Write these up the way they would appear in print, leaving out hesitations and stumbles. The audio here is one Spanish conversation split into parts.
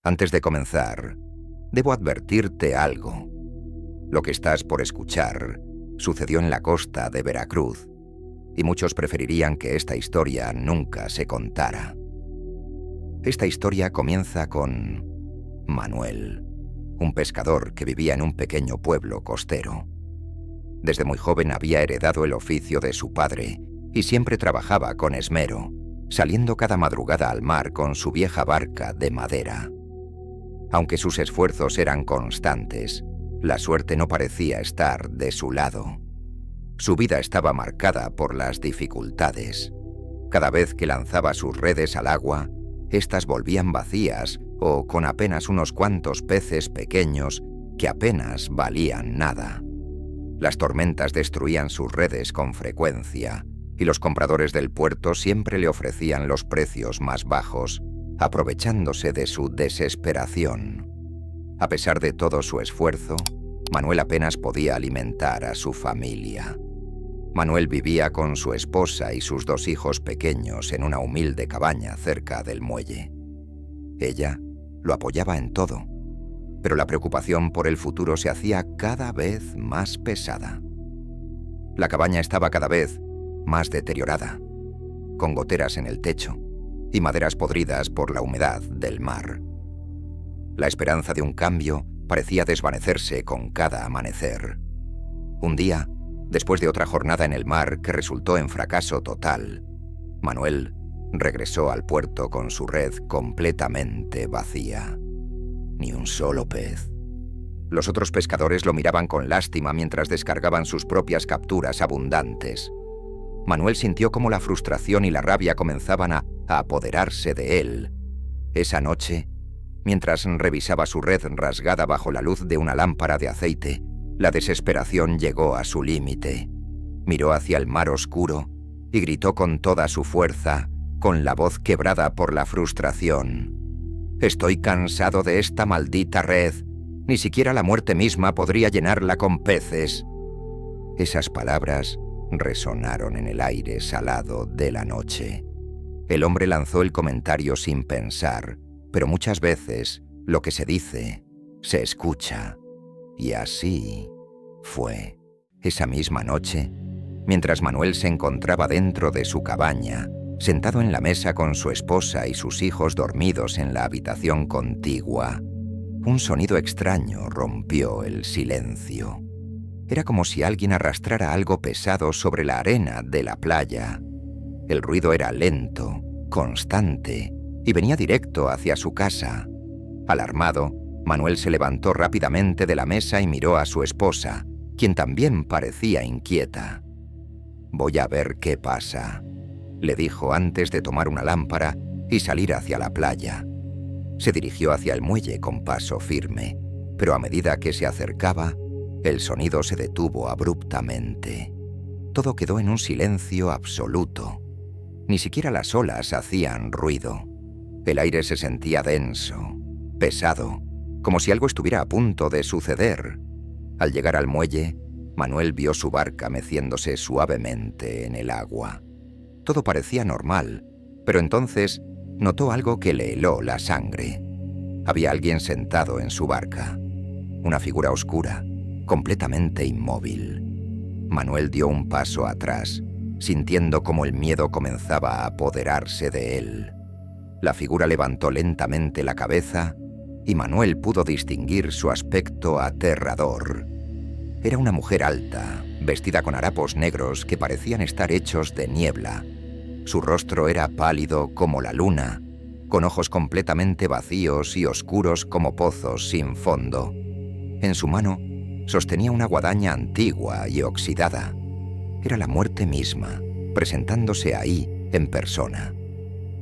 Antes de comenzar, debo advertirte algo. Lo que estás por escuchar sucedió en la costa de Veracruz, y muchos preferirían que esta historia nunca se contara. Esta historia comienza con Manuel, un pescador que vivía en un pequeño pueblo costero. Desde muy joven había heredado el oficio de su padre y siempre trabajaba con esmero, saliendo cada madrugada al mar con su vieja barca de madera. Aunque sus esfuerzos eran constantes, la suerte no parecía estar de su lado. Su vida estaba marcada por las dificultades. Cada vez que lanzaba sus redes al agua, éstas volvían vacías o con apenas unos cuantos peces pequeños que apenas valían nada. Las tormentas destruían sus redes con frecuencia y los compradores del puerto siempre le ofrecían los precios más bajos, aprovechándose de su desesperación. A pesar de todo su esfuerzo, Manuel apenas podía alimentar a su familia. Manuel vivía con su esposa y sus 2 hijos pequeños en una humilde cabaña cerca del muelle. Ella lo apoyaba en todo, pero la preocupación por el futuro se hacía cada vez más pesada. La cabaña estaba cada vez más deteriorada, con goteras en el techo y maderas podridas por la humedad del mar. La esperanza de un cambio parecía desvanecerse con cada amanecer. Un día, después de otra jornada en el mar que resultó en fracaso total, Manuel regresó al puerto con su red completamente vacía. Ni un solo pez. Los otros pescadores lo miraban con lástima mientras descargaban sus propias capturas abundantes. Manuel sintió cómo la frustración y la rabia comenzaban a apoderarse de él. Esa noche, mientras revisaba su red rasgada bajo la luz de una lámpara de aceite, la desesperación llegó a su límite. Miró hacia el mar oscuro y gritó con toda su fuerza, con la voz quebrada por la frustración: «Estoy cansado de esta maldita red. Ni siquiera la muerte misma podría llenarla con peces». Esas palabras resonaron en el aire salado de la noche. El hombre lanzó el comentario sin pensar, pero muchas veces lo que se dice se escucha. Y así fue. Esa misma noche, mientras Manuel se encontraba dentro de su cabaña, sentado en la mesa con su esposa y sus hijos dormidos en la habitación contigua, un sonido extraño rompió el silencio. Era como si alguien arrastrara algo pesado sobre la arena de la playa. El ruido era lento, constante, y venía directo hacia su casa. Alarmado, Manuel se levantó rápidamente de la mesa y miró a su esposa, quien también parecía inquieta. «Voy a ver qué pasa», le dijo antes de tomar una lámpara y salir hacia la playa. Se dirigió hacia el muelle con paso firme, pero a medida que se acercaba, el sonido se detuvo abruptamente. Todo quedó en un silencio absoluto. Ni siquiera las olas hacían ruido. El aire se sentía denso, pesado, como si algo estuviera a punto de suceder. Al llegar al muelle, Manuel vio su barca meciéndose suavemente en el agua. Todo parecía normal, pero entonces notó algo que le heló la sangre. Había alguien sentado en su barca, una figura oscura, completamente inmóvil. Manuel dio un paso atrás, sintiendo cómo el miedo comenzaba a apoderarse de él. La figura levantó lentamente la cabeza y Manuel pudo distinguir su aspecto aterrador. Era una mujer alta, vestida con harapos negros que parecían estar hechos de niebla. Su rostro era pálido como la luna, con ojos completamente vacíos y oscuros como pozos sin fondo. En su mano sostenía una guadaña antigua y oxidada. Era la muerte misma, presentándose ahí en persona.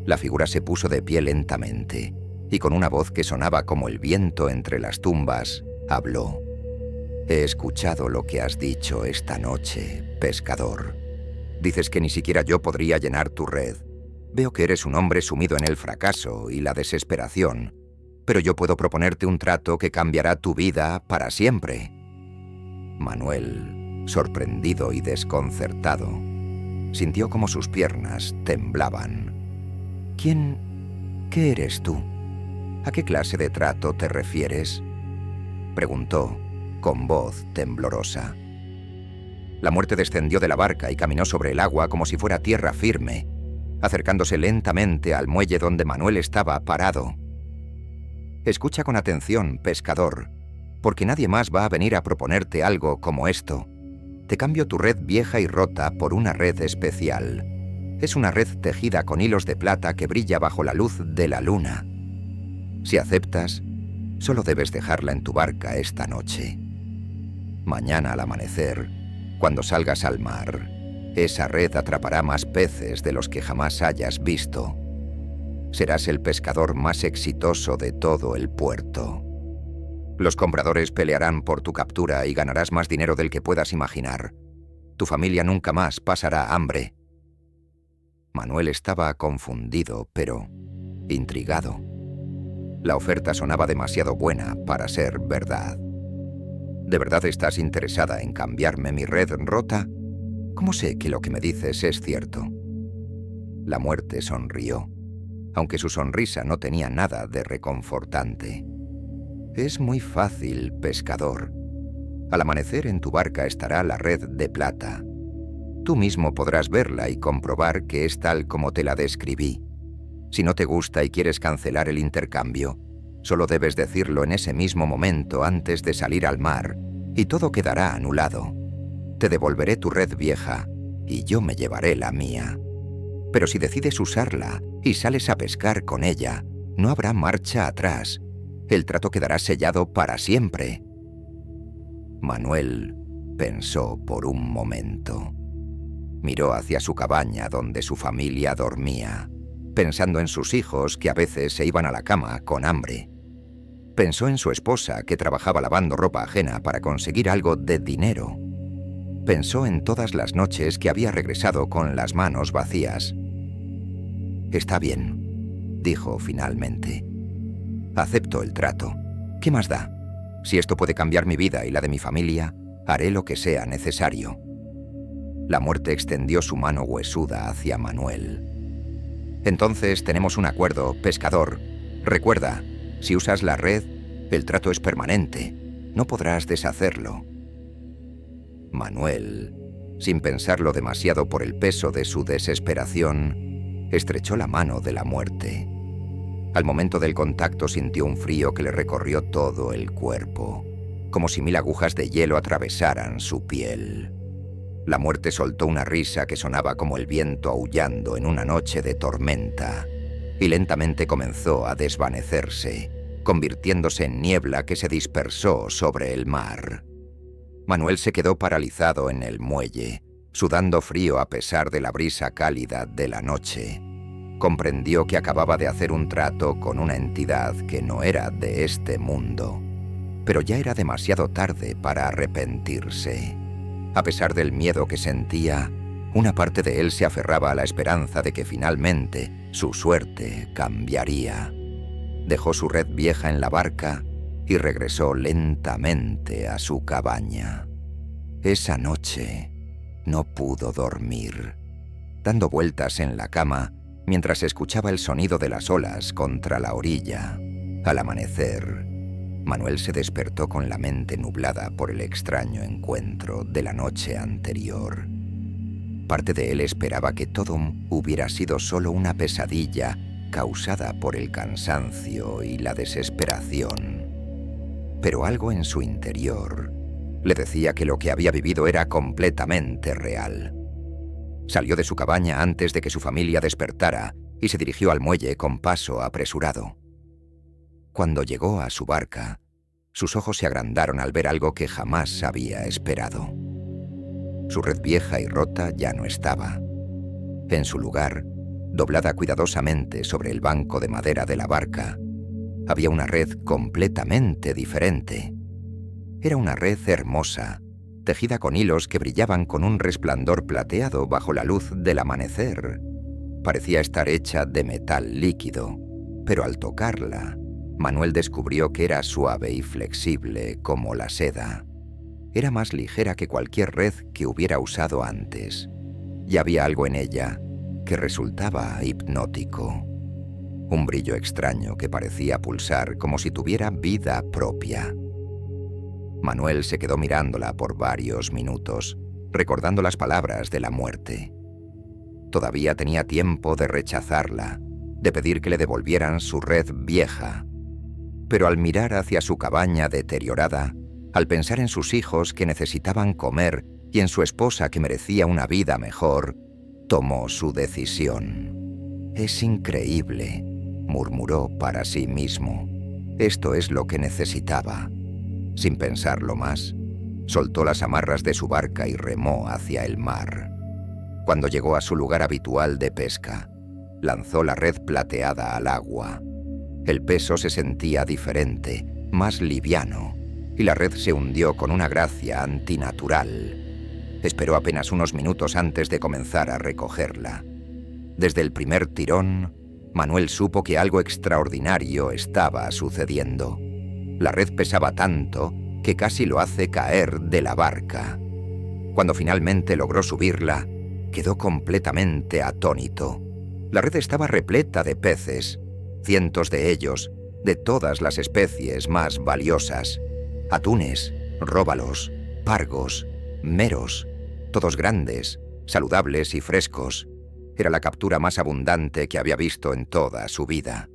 La figura se puso de pie lentamente y con una voz que sonaba como el viento entre las tumbas, habló. «He escuchado lo que has dicho esta noche, pescador. Dices que ni siquiera yo podría llenar tu red. Veo que eres un hombre sumido en el fracaso y la desesperación, pero yo puedo proponerte un trato que cambiará tu vida para siempre». Manuel, sorprendido y desconcertado, sintió como sus piernas temblaban. «¿Qué eres tú? ¿A qué clase de trato te refieres?, preguntó, con voz temblorosa. La muerte descendió de la barca y caminó sobre el agua como si fuera tierra firme, acercándose lentamente al muelle donde Manuel estaba parado. Escucha con atención, pescador, porque nadie más va a venir a proponerte algo como esto. Te cambio tu red vieja y rota por una red especial. Es una red tejida con hilos de plata que brilla bajo la luz de la luna. Si aceptas, solo debes dejarla en tu barca esta noche. Mañana al amanecer, cuando salgas al mar, esa red atrapará más peces de los que jamás hayas visto. Serás el pescador más exitoso de todo el puerto. Los compradores pelearán por tu captura y ganarás más dinero del que puedas imaginar. Tu familia nunca más pasará hambre. Manuel estaba confundido, pero intrigado. La oferta sonaba demasiado buena para ser verdad. ¿De verdad estás interesada en cambiarme mi red rota? ¿Cómo sé que lo que me dices es cierto? La muerte sonrió, aunque su sonrisa no tenía nada de reconfortante. Es muy fácil, pescador. Al amanecer en tu barca estará la red de plata. Tú mismo podrás verla y comprobar que es tal como te la describí. Si no te gusta y quieres cancelar el intercambio, solo debes decirlo en ese mismo momento antes de salir al mar, y todo quedará anulado. Te devolveré tu red vieja, y yo me llevaré la mía. Pero si decides usarla y sales a pescar con ella, no habrá marcha atrás. El trato quedará sellado para siempre. Manuel pensó por un momento. Miró hacia su cabaña donde su familia dormía, pensando en sus hijos que a veces se iban a la cama con hambre. Pensó en su esposa que trabajaba lavando ropa ajena para conseguir algo de dinero. Pensó en todas las noches que había regresado con las manos vacías. «Está bien», dijo finalmente. «Acepto el trato. ¿Qué más da? Si esto puede cambiar mi vida y la de mi familia, haré lo que sea necesario». La muerte extendió su mano huesuda hacia Manuel. «Entonces tenemos un acuerdo, pescador. Recuerda, si usas la red, el trato es permanente. No podrás deshacerlo». Manuel, sin pensarlo demasiado por el peso de su desesperación, estrechó la mano de la muerte. Al momento del contacto sintió un frío que le recorrió todo el cuerpo, como si 1000 agujas de hielo atravesaran su piel. La muerte soltó una risa que sonaba como el viento aullando en una noche de tormenta, y lentamente comenzó a desvanecerse, convirtiéndose en niebla que se dispersó sobre el mar. Manuel se quedó paralizado en el muelle, sudando frío a pesar de la brisa cálida de la noche. Comprendió que acababa de hacer un trato con una entidad que no era de este mundo, pero ya era demasiado tarde para arrepentirse. A pesar del miedo que sentía, una parte de él se aferraba a la esperanza de que finalmente su suerte cambiaría. Dejó su red vieja en la barca y regresó lentamente a su cabaña. Esa noche no pudo dormir, dando vueltas en la cama mientras escuchaba el sonido de las olas contra la orilla. Al amanecer, Manuel se despertó con la mente nublada por el extraño encuentro de la noche anterior. Parte de él esperaba que todo hubiera sido solo una pesadilla causada por el cansancio y la desesperación. Pero algo en su interior le decía que lo que había vivido era completamente real. Salió de su cabaña antes de que su familia despertara y se dirigió al muelle con paso apresurado. Cuando llegó a su barca, sus ojos se agrandaron al ver algo que jamás había esperado. Su red vieja y rota ya no estaba. En su lugar, doblada cuidadosamente sobre el banco de madera de la barca, había una red completamente diferente. Era una red hermosa, tejida con hilos que brillaban con un resplandor plateado bajo la luz del amanecer. Parecía estar hecha de metal líquido, pero al tocarla, Manuel descubrió que era suave y flexible como la seda. Era más ligera que cualquier red que hubiera usado antes, y había algo en ella que resultaba hipnótico. un brillo extraño que parecía pulsar como si tuviera vida propia. Manuel se quedó mirándola por varios minutos, recordando las palabras de la muerte. Todavía tenía tiempo de rechazarla, de pedir que le devolvieran su red vieja. Pero al mirar hacia su cabaña deteriorada, al pensar en sus hijos que necesitaban comer y en su esposa que merecía una vida mejor, tomó su decisión. «Es increíble», murmuró para sí mismo. «Esto es lo que necesitaba». Sin pensarlo más, soltó las amarras de su barca y remó hacia el mar. Cuando llegó a su lugar habitual de pesca, lanzó la red plateada al agua. El peso se sentía diferente, más liviano, y la red se hundió con una gracia antinatural. Esperó apenas unos minutos antes de comenzar a recogerla. Desde el primer tirón, Manuel supo que algo extraordinario estaba sucediendo. La red pesaba tanto que casi lo hace caer de la barca. Cuando finalmente logró subirla, quedó completamente atónito. La red estaba repleta de peces, cientos de ellos, de todas las especies más valiosas. Atunes, róbalos, pargos, meros, todos grandes, saludables y frescos. Era la captura más abundante que había visto en toda su vida.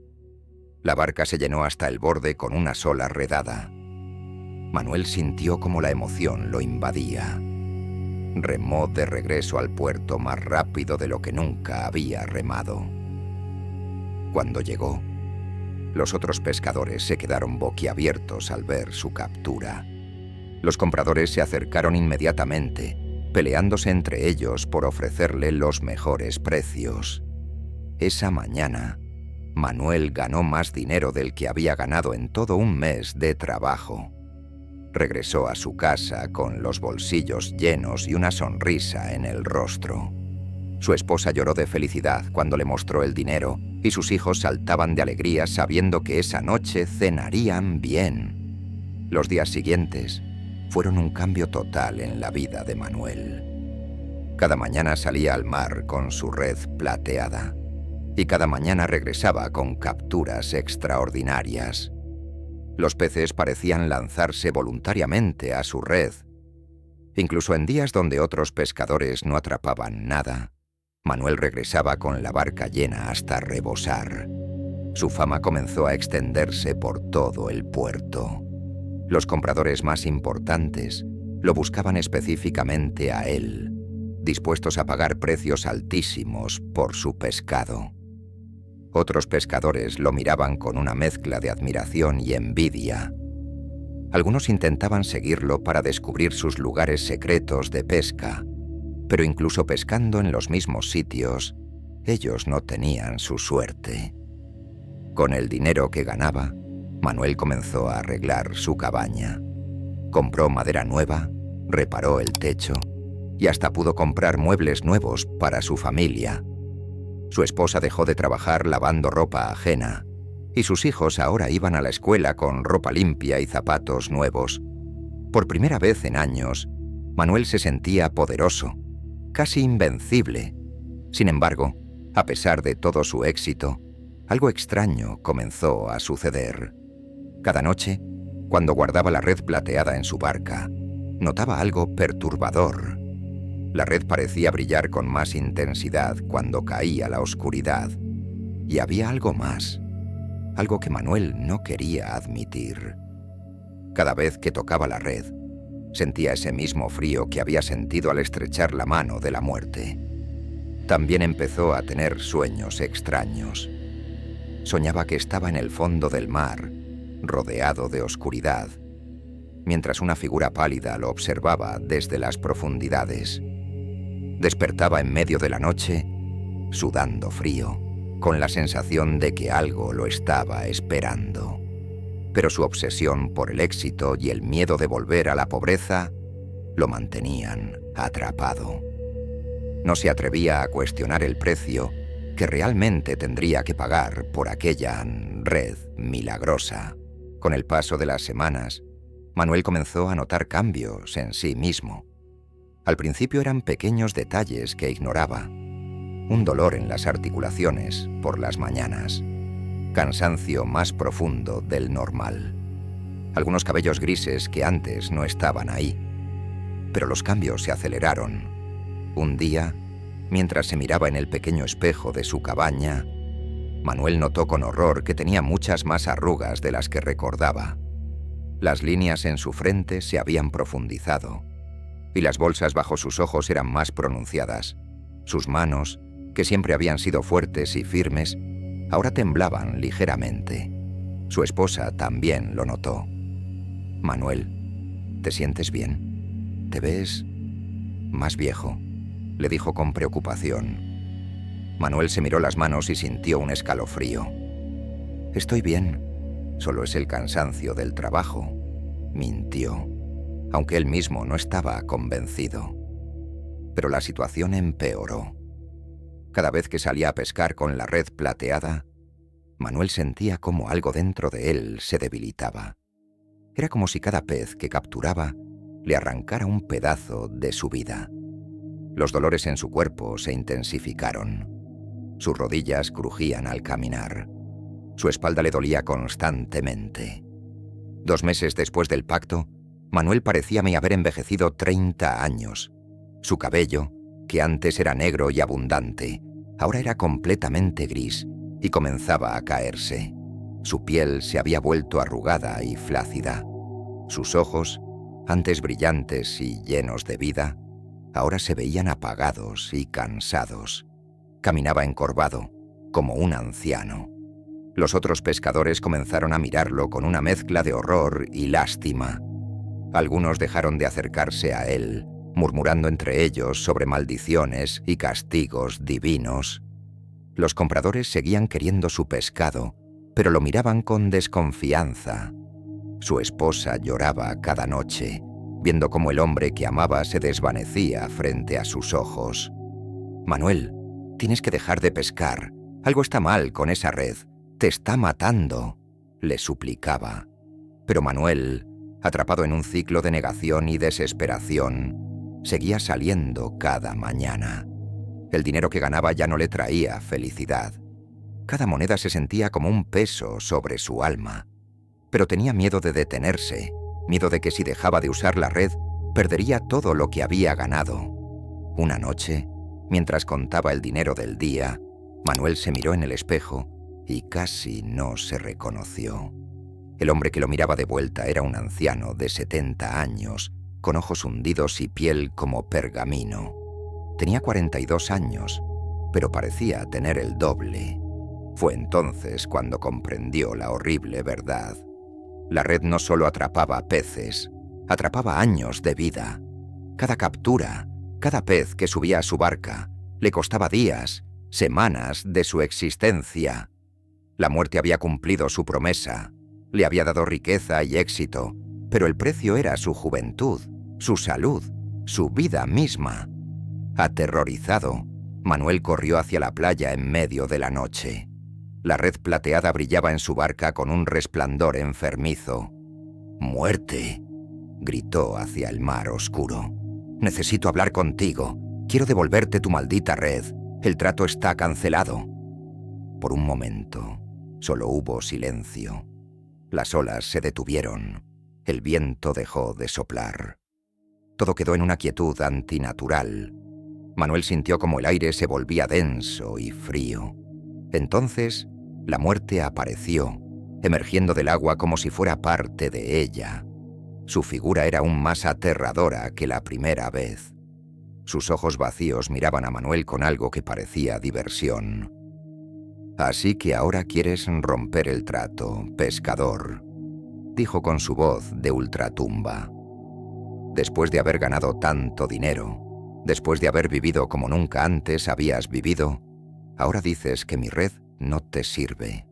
La barca se llenó hasta el borde con una sola redada. Manuel sintió como la emoción lo invadía. Remó de regreso al puerto más rápido de lo que nunca había remado. Cuando llegó, los otros pescadores se quedaron boquiabiertos al ver su captura. Los compradores se acercaron inmediatamente, peleándose entre ellos por ofrecerle los mejores precios. Esa mañana, Manuel ganó más dinero del que había ganado en todo un mes de trabajo. Regresó a su casa con los bolsillos llenos y una sonrisa en el rostro. Su esposa lloró de felicidad cuando le mostró el dinero y sus hijos saltaban de alegría sabiendo que esa noche cenarían bien. Los días siguientes fueron un cambio total en la vida de Manuel. Cada mañana salía al mar con su red plateada y cada mañana regresaba con capturas extraordinarias. Los peces parecían lanzarse voluntariamente a su red. Incluso en días donde otros pescadores no atrapaban nada, Manuel regresaba con la barca llena hasta rebosar. Su fama comenzó a extenderse por todo el puerto. Los compradores más importantes lo buscaban específicamente a él, dispuestos a pagar precios altísimos por su pescado. Otros pescadores lo miraban con una mezcla de admiración y envidia. Algunos intentaban seguirlo para descubrir sus lugares secretos de pesca, pero incluso pescando en los mismos sitios, ellos no tenían su suerte. Con el dinero que ganaba, Manuel comenzó a arreglar su cabaña. Compró madera nueva, reparó el techo y hasta pudo comprar muebles nuevos para su familia. Su esposa dejó de trabajar lavando ropa ajena y sus hijos ahora iban a la escuela con ropa limpia y zapatos nuevos. Por primera vez en años, Manuel se sentía poderoso, casi invencible. Sin embargo, a pesar de todo su éxito, algo extraño comenzó a suceder. Cada noche, cuando guardaba la red plateada en su barca, notaba algo perturbador. La red parecía brillar con más intensidad cuando caía la oscuridad. Y había algo más, algo que Manuel no quería admitir. Cada vez que tocaba la red, sentía ese mismo frío que había sentido al estrechar la mano de la muerte. También empezó a tener sueños extraños. Soñaba que estaba en el fondo del mar, rodeado de oscuridad, mientras una figura pálida lo observaba desde las profundidades. Despertaba en medio de la noche, sudando frío, con la sensación de que algo lo estaba esperando. Pero su obsesión por el éxito y el miedo de volver a la pobreza lo mantenían atrapado. No se atrevía a cuestionar el precio que realmente tendría que pagar por aquella red milagrosa. Con el paso de las semanas, Manuel comenzó a notar cambios en sí mismo. Al principio eran pequeños detalles que ignoraba. Un dolor en las articulaciones por las mañanas, cansancio más profundo del normal. Algunos cabellos grises que antes no estaban ahí. Pero los cambios se aceleraron. Un día, mientras se miraba en el pequeño espejo de su cabaña, Manuel notó con horror que tenía muchas más arrugas de las que recordaba. Las líneas en su frente se habían profundizado, y las bolsas bajo sus ojos eran más pronunciadas. Sus manos, que siempre habían sido fuertes y firmes, ahora temblaban ligeramente. Su esposa también lo notó. «Manuel, ¿te sientes bien? ¿Te ves más viejo?», le dijo con preocupación. Manuel se miró las manos y sintió un escalofrío. «Estoy bien, solo es el cansancio del trabajo», mintió, aunque él mismo no estaba convencido. Pero la situación empeoró. Cada vez que salía a pescar con la red plateada, Manuel sentía como algo dentro de él se debilitaba. Era como si cada pez que capturaba le arrancara un pedazo de su vida. Los dolores en su cuerpo se intensificaron. Sus rodillas crujían al caminar. Su espalda le dolía constantemente. 2 meses después del pacto, Manuel parecíame haber envejecido 30 años. Su cabello, que antes era negro y abundante, ahora era completamente gris y comenzaba a caerse. Su piel se había vuelto arrugada y flácida. Sus ojos, antes brillantes y llenos de vida, ahora se veían apagados y cansados. Caminaba encorvado, como un anciano. Los otros pescadores comenzaron a mirarlo con una mezcla de horror y lástima. Algunos dejaron de acercarse a él, murmurando entre ellos sobre maldiciones y castigos divinos. Los compradores seguían queriendo su pescado, pero lo miraban con desconfianza. Su esposa lloraba cada noche, viendo cómo el hombre que amaba se desvanecía frente a sus ojos. «Manuel, tienes que dejar de pescar. Algo está mal con esa red. Te está matando», le suplicaba. Pero Manuel, atrapado en un ciclo de negación y desesperación, seguía saliendo cada mañana. El dinero que ganaba ya no le traía felicidad. Cada moneda se sentía como un peso sobre su alma. Pero tenía miedo de detenerse, miedo de que si dejaba de usar la red, perdería todo lo que había ganado. Una noche, mientras contaba el dinero del día, Manuel se miró en el espejo y casi no se reconoció. El hombre que lo miraba de vuelta era un anciano de 70 años, con ojos hundidos y piel como pergamino. Tenía 42 años, pero parecía tener el doble. Fue entonces cuando comprendió la horrible verdad. La red no solo atrapaba peces, atrapaba años de vida. Cada captura, cada pez que subía a su barca, le costaba días, semanas de su existencia. La muerte había cumplido su promesa, le había dado riqueza y éxito, pero el precio era su juventud, su salud, su vida misma. Aterrorizado, Manuel corrió hacia la playa en medio de la noche. La red plateada brillaba en su barca con un resplandor enfermizo. «¡Muerte!», gritó hacia el mar oscuro. «Necesito hablar contigo. Quiero devolverte tu maldita red. El trato está cancelado». Por un momento, solo hubo silencio. Las olas se detuvieron. El viento dejó de soplar. Todo quedó en una quietud antinatural. Manuel sintió como el aire se volvía denso y frío. Entonces, la muerte apareció, emergiendo del agua como si fuera parte de ella. Su figura era aún más aterradora que la primera vez. Sus ojos vacíos miraban a Manuel con algo que parecía diversión. «Así que ahora quieres romper el trato, pescador», dijo con su voz de ultratumba. «Después de haber ganado tanto dinero, después de haber vivido como nunca antes habías vivido, ahora dices que mi red no te sirve».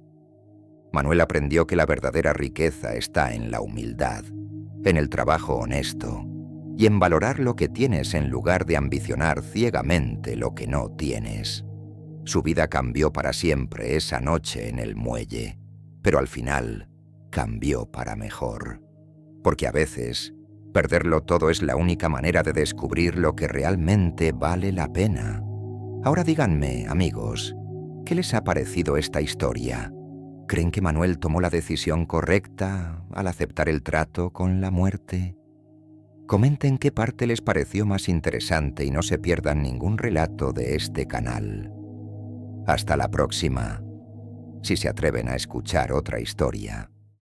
Manuel aprendió que la verdadera riqueza está en la humildad, en el trabajo honesto y en valorar lo que tienes en lugar de ambicionar ciegamente lo que no tienes. Su vida cambió para siempre esa noche en el muelle, pero al final cambió para mejor. Porque a veces, perderlo todo es la única manera de descubrir lo que realmente vale la pena. Ahora díganme, amigos, ¿qué les ha parecido esta historia? ¿Creen que Manuel tomó la decisión correcta al aceptar el trato con la muerte? Comenten qué parte les pareció más interesante y no se pierdan ningún relato de este canal. Hasta la próxima, si se atreven a escuchar otra historia.